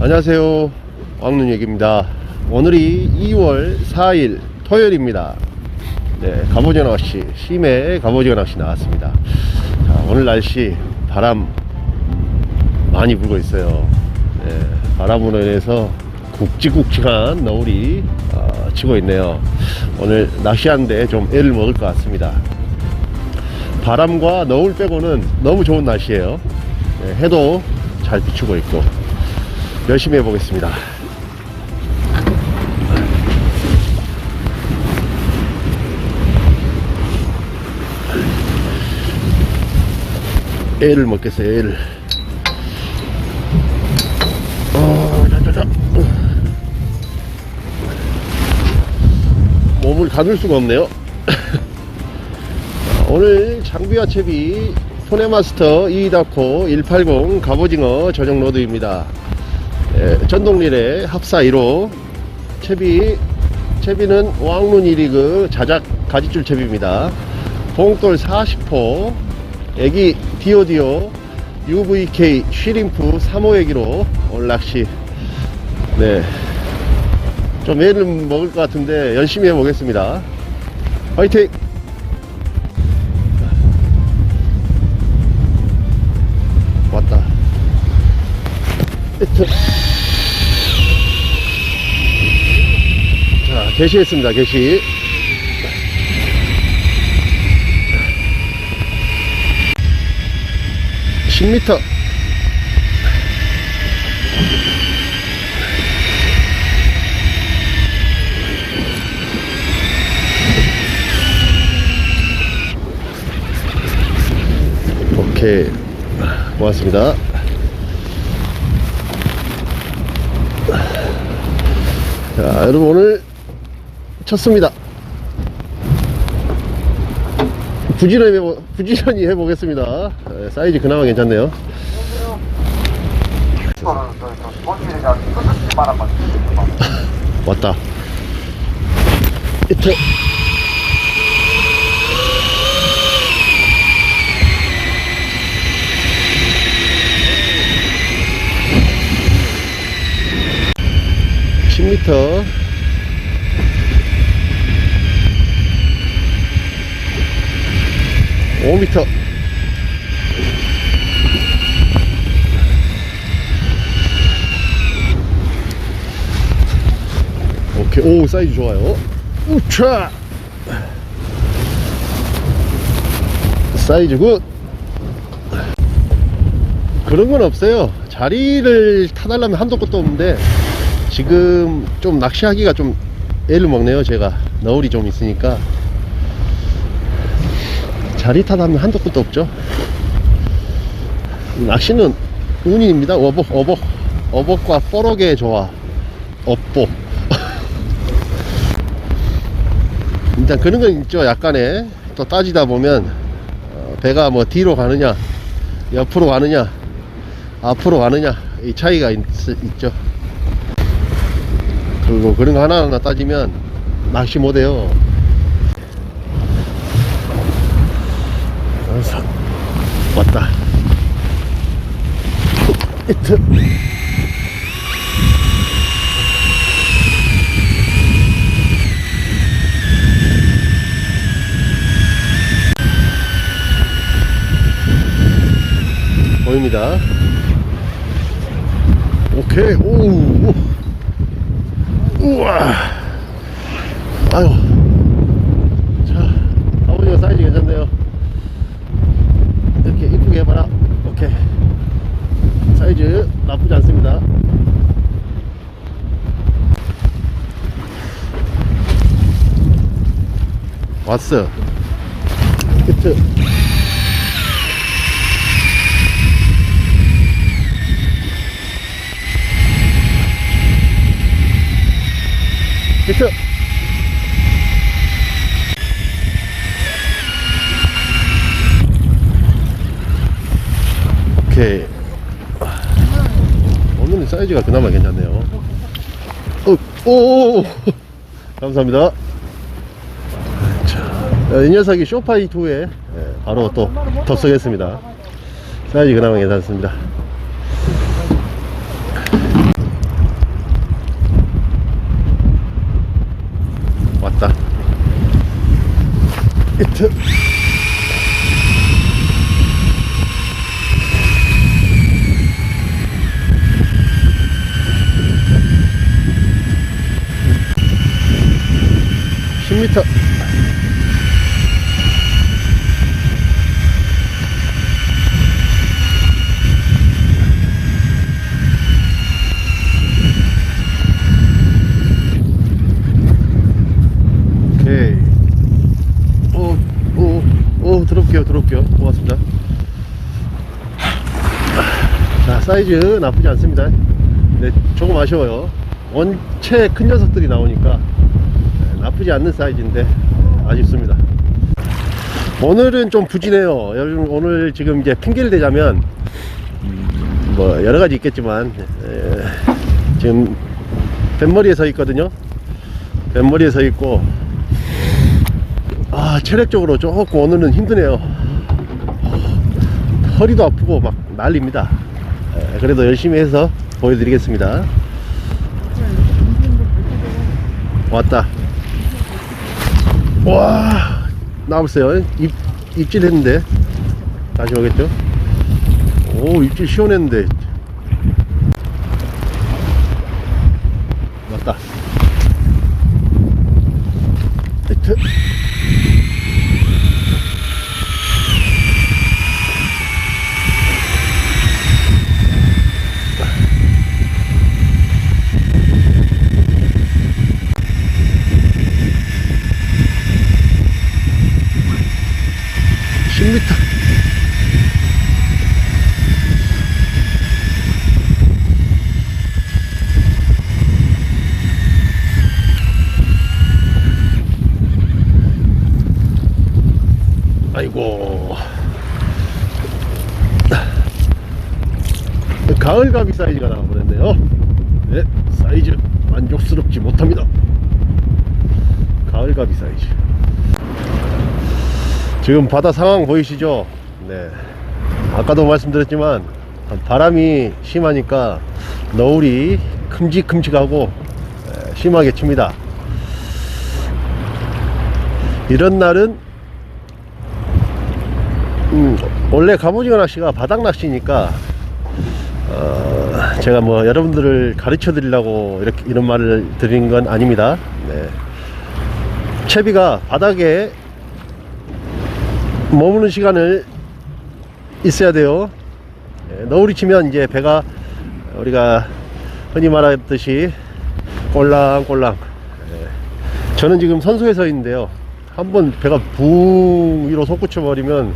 안녕하세요, 왕눈얘기입니다. 오늘이 2월 4일 토요일입니다. 네, 갑오징어 낚시, 심해 갑오징어 낚시 나왔습니다. 자, 오늘 날씨 바람 많이 불고 있어요. 네, 바람으로 인해서 굵직굵직한 너울이 치고 있네요. 오늘 낚시하는데 좀 애를 먹을 것 같습니다. 바람과 너울 빼고는 너무 좋은 날씨예요. 네, 해도 잘 비추고 있고 열심히 해보겠습니다. 애를 먹겠어요. 애를. 자자자. 몸을 가눌 수가 없네요. 오늘 장비와 채비 포네마스터 이다코 180 갑오징어 전용 로드입니다. 전동릴에 합사 1호, 채비는 왕눈 1리그 자작 가지줄 채비입니다. 봉돌 40호, 애기 디오디오 UVK 쉬림프 3호 애기로 오늘 낚시, 네, 좀 애를 먹을 것 같은데 열심히 해보겠습니다. 화이팅! 왔다. 자, 개시했습니다. 개시. (10m) 오케이, 고맙습니다. 자, 여러분 오늘 쳤습니다. 부지런히 해보겠습니다. 사이즈 그나마 괜찮네요. 왔다. 이트. (10m) 5m. 오케이. 오, 사이즈 좋아요. 우차, 사이즈 굿. 그런 건 없어요. 자리를 타달라면 한도 끝도 없는데 지금 좀 낚시하기가 좀 애를 먹네요. 제가 너울이 좀 있으니까 자리 타다면 한도 끝도 없죠. 낚시는 운입니다. 어복과 뽀록의 조화, 업보. 일단 그런 건 있죠. 약간의 또 따지다 보면 배가 뭐 뒤로 가느냐, 옆으로 가느냐, 앞으로 가느냐, 이 차이가 있죠. 그리고 그런 거 하나하나 따지면 낚시 못해요. 왔다. 히트. 보입니다. 오케이. 오. 우와. 아유. 자, 갑오징어 사이즈 괜찮네요. 이렇게 이쁘게 해봐라. 오케이. 사이즈 나쁘지 않습니다. 왔어. 히트. 히트. 오케이. 오늘은 사이즈가 그나마 괜찮네요. 오. 감사합니다. 자, 이 녀석이 쇼파이2에 바로 또 덥석했습니다. 사이즈 그나마 괜찮습니다. 히트. (10m) 오케이. 들어올게요. 고맙습니다. 자, 사이즈 나쁘지 않습니다. 네, 조금 아쉬워요. 원체 큰 녀석들이 나오니까 나쁘지 않는 사이즈인데 아쉽습니다. 오늘은 좀 부진해요. 오늘 지금 이제 핑계를 대자면 뭐 여러가지 있겠지만 지금 뱃머리에 서 있거든요. 뱃머리에 서 있고 체력적으로 조금 오늘은 힘드네요. 허리도 아프고 막 난립니다. 그래도 열심히 해서 보여드리겠습니다. 왔다. 와, 나왔어요. 입질 했는데 다시 오겠죠. 오, 입질 시원했는데. 왔다. 히트. 아이고, 가을가비 사이즈가 나와버렸네요. 네, 사이즈 만족스럽지 못합니다. 가을가비 사이즈. 지금 바다 상황 보이시죠? 네, 아까도 말씀드렸지만 바람이 심하니까 너울이 큼직큼직하고 심하게 칩니다. 이런 날은 원래 갑오징어 낚시가 바닥 낚시니까 제가 뭐 여러분들을 가르쳐 드리려고 이런 말을 드린 건 아닙니다. 네. 채비가 바닥에 머무는 시간을 있어야 돼요. 네, 너울이 치면 이제 배가 우리가 흔히 말하듯이 꼴랑꼴랑. 네. 저는 지금 선수에 서 있는데요. 한번 배가 붕 위로 솟구쳐 버리면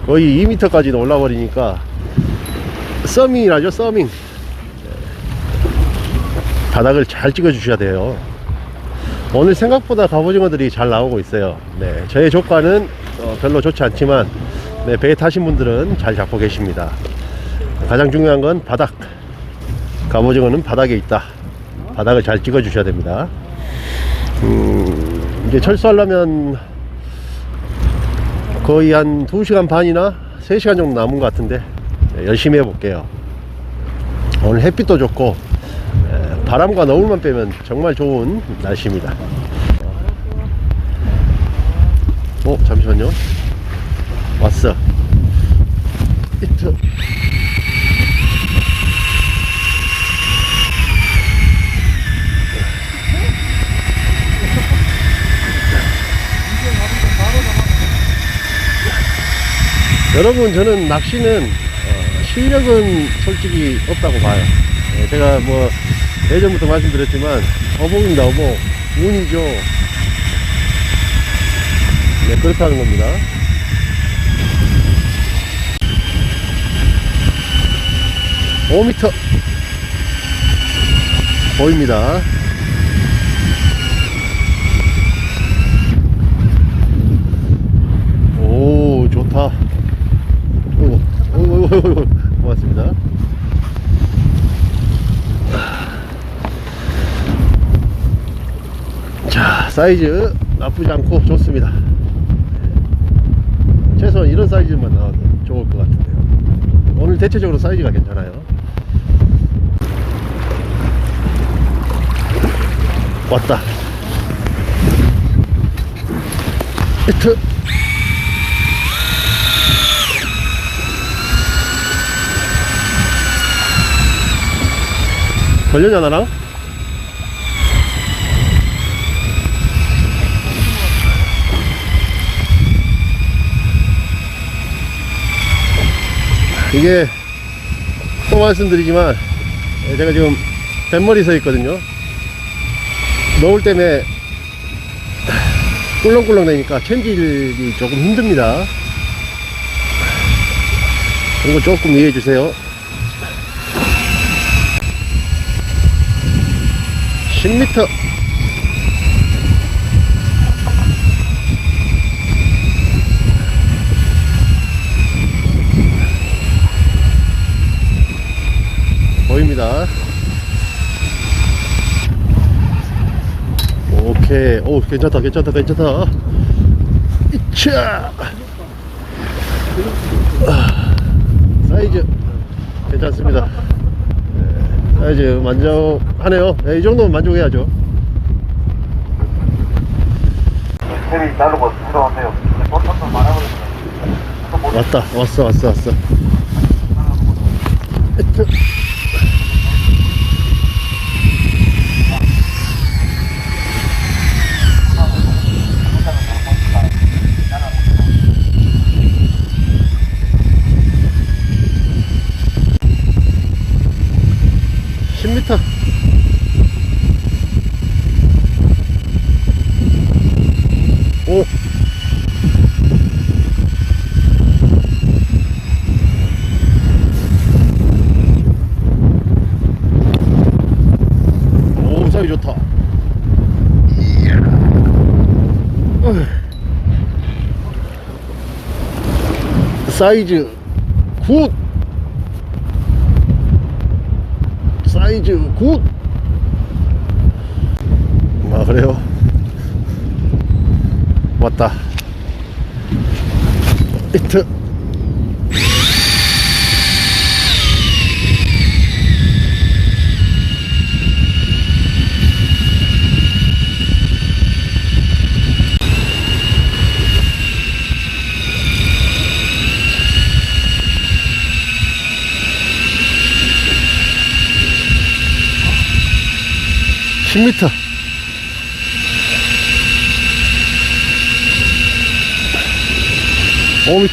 거의 2m까지 올라 버리니까 서밍이라죠. 서밍. 바닥을 잘 찍어 주셔야 돼요. 오늘 생각보다 갑오징어들이 잘 나오고 있어요. 네, 저의 조과는 별로 좋지 않지만 네, 배에 타신 분들은 잘 잡고 계십니다. 가장 중요한 건 바닥. 갑오징어는 바닥에 있다. 바닥을 잘 찍어 주셔야 됩니다. 이제 철수하려면 거의 한 2시간 반이나 3시간 정도 남은 것 같은데 열심히 해볼게요. 오늘 햇빛도 좋고 바람과 너울만 빼면 정말 좋은 날씨입니다. 잠시만요. 왔어. 히트. 여러분, 저는 낚시는 실력은 솔직히 없다고 봐요. 제가 뭐 예전부터 말씀드렸지만 어복입니다. 어복. 운이죠. 네, 그렇다는 겁니다. (5m) 보입니다. 오, 좋다. 고맙습니다. 자, 사이즈 나쁘지 않고 좋습니다. 최소한 이런 사이즈만 나와도 좋을 것 같은데요. 오늘 대체적으로 사이즈가 괜찮아요. 왔다. 히트. 걸렸냐 나랑? 이게 또 말씀드리지만 제가 지금 뱃머리 서 있거든요. 노을 때문에 꿀렁꿀렁 되니까 챔질이 조금 힘듭니다. 그런 거 조금 이해해 주세요. 10m. 보입니다. 오케이. 오, 괜찮다, 괜찮다, 괜찮다. 이차. 사이즈 괜찮습니다. 사이즈 만족하네요. 이 정도면 만족해야죠. 텔이 자르고 들어왔네요. 왔다, 왔어. 10m. 오. 오, 사이 좋다. 사이즈 굿. 사이즈 굿. 아, 그래요? 왔다. 히트. (10m) 5m.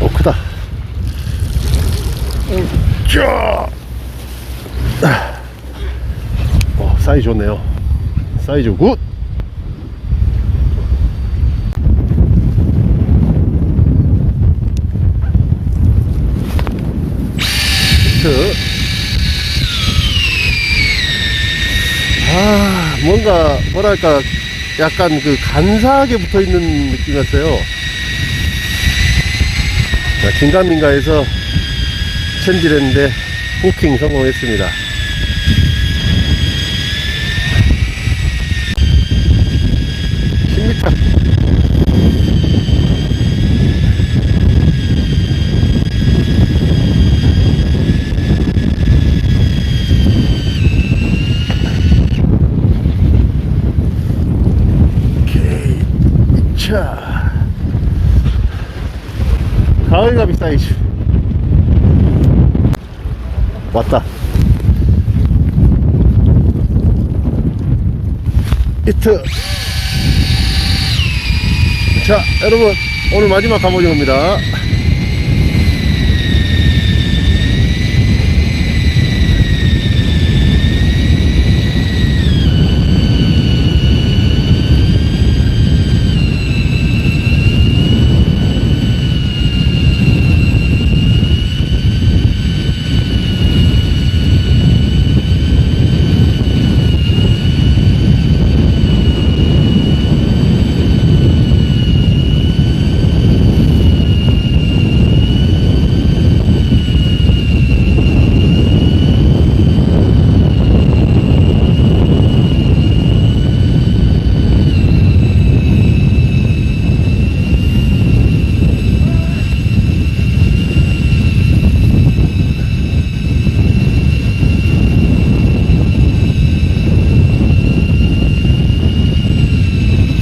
오, 크다. 쫙. 사이즈 좋네요. 사이즈 굿. 뭔가 뭐랄까 약간 그 간사하게 붙어있는 느낌이었어요. 자, 긴가민가해서 챔질했는데 후킹 성공했습니다. 자, 가을가비 사이즈 왔다. 히트. 자, 여러분, 오늘 마지막 갑오징어입니다.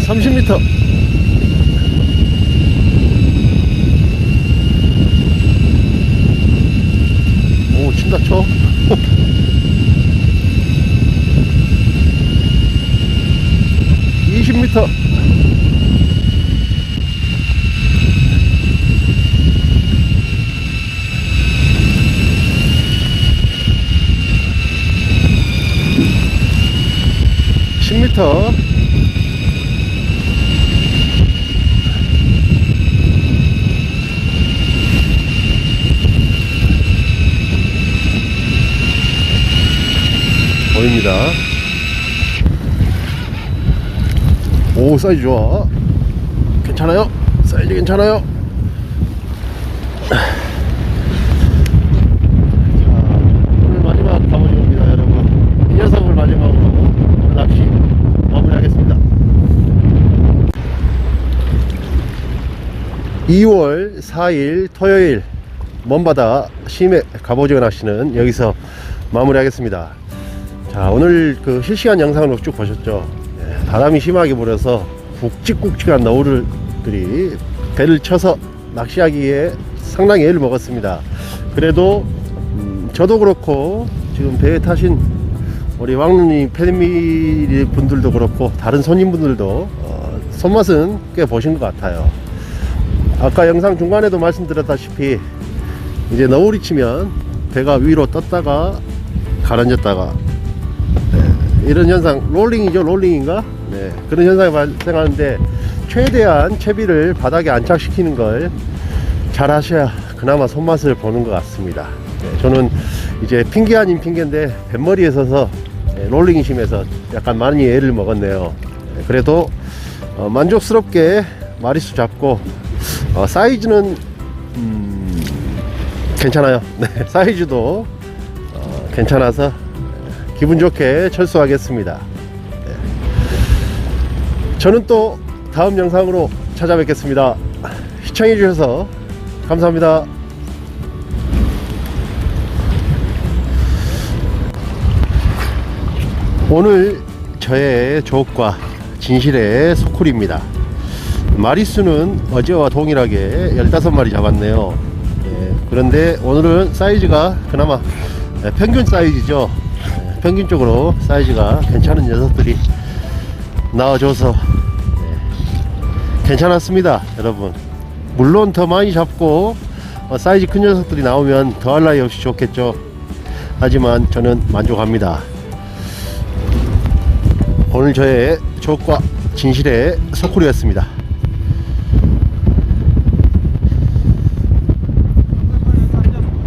(30m) 10m. 보입니다. 오, 사이즈 좋아. 괜찮아요? 사이즈 괜찮아요? 자, 오늘 마지막 갑오징어입니다, 여러분. 이 녀석을 마지막으로 오늘 낚시 마무리하겠습니다. 2월 4일 토요일 먼바다 심해 갑오징어 낚시는 여기서 마무리하겠습니다. 자, 오늘 그 실시간 영상을 쭉 보셨죠? 예, 바람이 심하게 불어서 굵직굵직한 너울들이 배를 쳐서 낚시하기에 상당히 애를 먹었습니다. 그래도 저도 그렇고 지금 배에 타신 우리 왕눈이 패밀리 분들도 그렇고 다른 손님분들도 손맛은 꽤 보신 것 같아요. 아까 영상 중간에도 말씀드렸다시피 이제 너울이 치면 배가 위로 떴다가 가라앉았다가, 네, 이런 현상, 롤링이죠. 롤링인가? 네, 그런 현상이 발생하는데 최대한 채비를 바닥에 안착시키는 걸 잘 하셔야 그나마 손맛을 보는 것 같습니다. 네, 저는 이제 핑계 아닌 핑계인데 뱃머리에 서서 롤링이 심해서 약간 많이 애를 먹었네요. 네, 그래도 만족스럽게 마리수 잡고 사이즈는 괜찮아요. 네, 사이즈도 괜찮아서 기분 좋게 철수하겠습니다. 네. 저는 또 다음 영상으로 찾아뵙겠습니다. 시청해 주셔서 감사합니다. 오늘 저의 조업과 진실의 소쿠리입니다. 마리수는 어제와 동일하게 15마리 잡았네요. 네, 그런데 오늘은 사이즈가 그나마 평균 사이즈죠. 네, 평균적으로 사이즈가 괜찮은 녀석들이 나와줘서 괜찮았습니다, 여러분. 물론 더 많이 잡고 사이즈 큰 녀석들이 나오면 더할 나위 없이 좋겠죠. 하지만 저는 만족합니다. 오늘 저의 조업과 진실의 소쿠리였습니다.